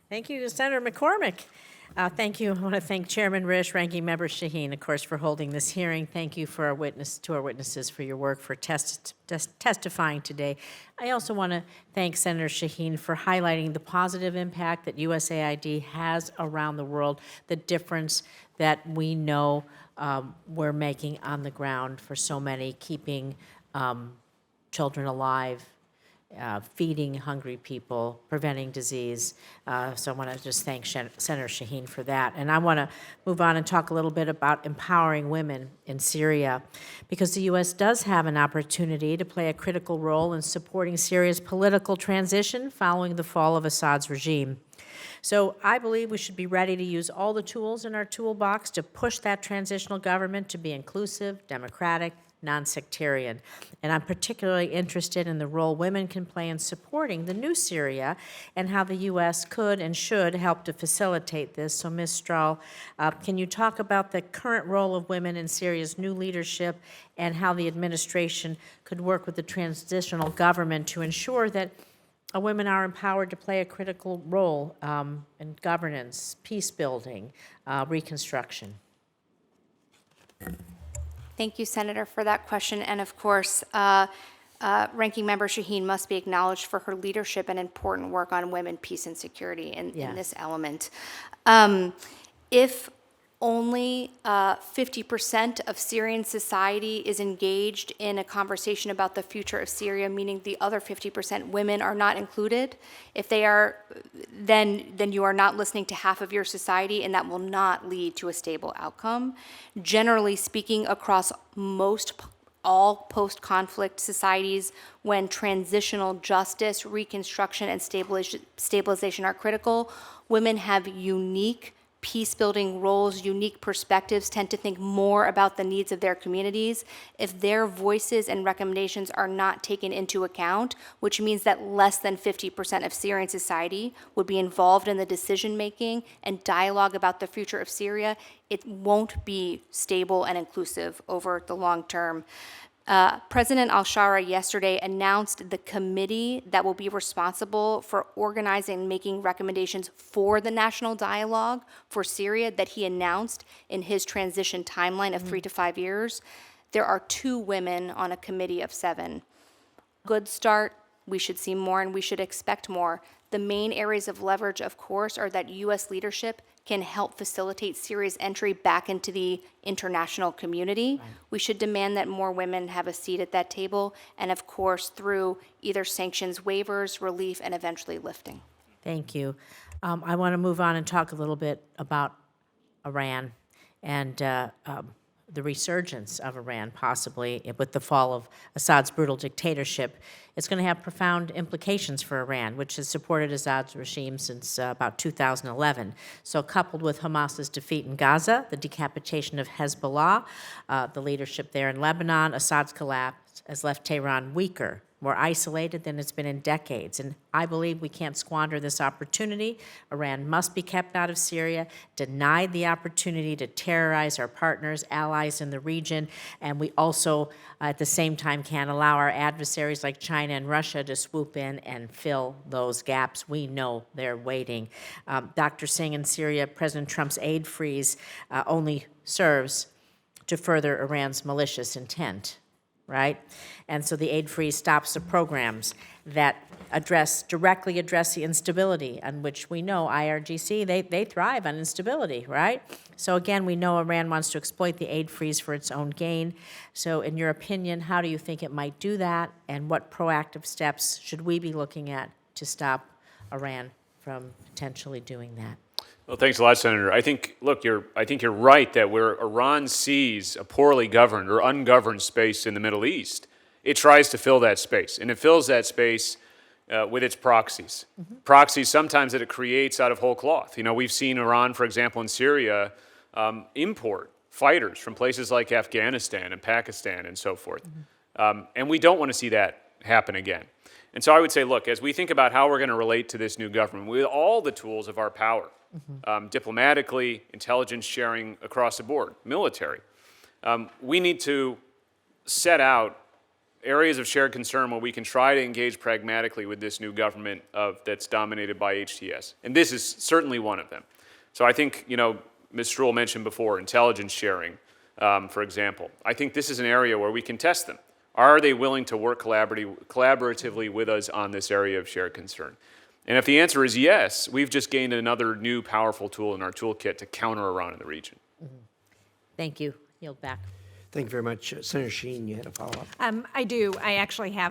Thank you, Senator McCormick. Thank you. I want to thank Chairman Risch, Ranking Member Shaheen, of course, for holding this hearing. Thank you for our witnesses for your work for testifying today. I also want to thank Senator Shaheen for highlighting the positive impact that USAID has around the world, the difference that we know we're making on the ground for so many, keeping children alive, feeding hungry people, preventing disease. So I want to just thank Senator Shaheen for that. And I want to move on and talk a little bit about empowering women in Syria, because the U.S. does have an opportunity to play a critical role in supporting Syria's political transition following the fall of Assad's regime. So I believe we should be ready to use all the tools in our toolbox to push that transitional government to be inclusive, democratic, non-sectarian. And I'm particularly interested in the role women can play in supporting the new Syria and how the U.S. could and should help to facilitate this. So, Ms. Strahl, can you talk about the current role of women in Syria's new leadership and how the administration could work with the transitional government to ensure that women are empowered to play a critical role in governance, peace building, reconstruction? Thank you, Senator, for that question. And of course, Ranking Member Shaheen must be acknowledged for her leadership and important work on women, peace, and security in this element. If only 50% of Syrian society is engaged in a conversation about the future of Syria, meaning the other 50% women are not included. If they are, then you are not listening to half of your society, and that will not lead to a stable outcome. Generally speaking, across all post-conflict societies, when transitional justice, reconstruction, and stabilization are critical, women have unique peace-building roles, unique perspectives, tend to think more about the needs of their communities. If their voices and recommendations are not taken into account, which means that less than 50% of Syrian society would be involved in the decision-making and dialogue about the future of Syria, it won't be stable and inclusive over the long term. President al-Shara yesterday announced the committee that will be responsible for organizing and making recommendations for the national dialogue for Syria that he announced in his transition timeline of 3 to 5 years. There are 2 women on a committee of 7. Good start. We should see more and we should expect more. The main areas of leverage, of course, are that U.S. leadership can help facilitate Syria's entry back into the international community. Right. We should demand that more women have a seat at that table, and of course, through either sanctions waivers, relief, and eventually lifting. Thank you. I want to move on and talk a little bit about Iran and the resurgence of Iran, possibly with the fall of Assad's brutal dictatorship. It's going to have profound implications for Iran, which has supported Assad's regime since about 2011. So coupled with Hamas's defeat in Gaza, the decapitation of Hezbollah, the leadership there in Lebanon, Assad's collapse has left Tehran weaker, more isolated than it's been in decades. And I believe we can't squander this opportunity. Iran must be kept out of Syria, denied the opportunity to terrorize our partners, allies in the region, and we also, at the same time, can't allow our adversaries like China and Russia to swoop in and fill those gaps. We know they're waiting. Dr. Singh, in Syria, President Trump's aid freeze only serves to further Iran's malicious intent, right? And so the aid freeze stops the programs that directly address the instability on which we know IRGC, they thrive on instability, right? So again, we know Iran wants to exploit the aid freeze for its own gain. So in your opinion, how do you think it might do that? And what proactive steps should we be looking at to stop Iran from potentially doing that? Well, thanks a lot, Senator. I think you're right that where Iran sees a poorly governed or ungoverned space in the Middle East, it tries to fill that space, and it fills that space with its proxies. Mm-hmm. Proxies sometimes that it creates out of whole cloth. You know, we've seen Iran, for example, in Syria, import fighters from places like Afghanistan and Pakistan and so forth. Mm-hmm. And we don't want to see that happen again. And so I would say, look, as we think about how we're going to relate to this new government, with all the tools of our power, mm-hmm. Diplomatically, intelligence sharing across the board, military, we need to set out areas of shared concern where we can try to engage pragmatically with this new government that's dominated by HTS. And this is certainly one of them. So I think, Ms. Struhl mentioned before, intelligence sharing, for example. I think this is an area where we can test them. Are they willing to work collaboratively with us on this area of shared concern? And if the answer is yes, we've just gained another new powerful tool in our toolkit to counter Iran in the region. Thank you. Yield back. Thank you very much. Senator Sheen, you had a follow-up. I do. I actually have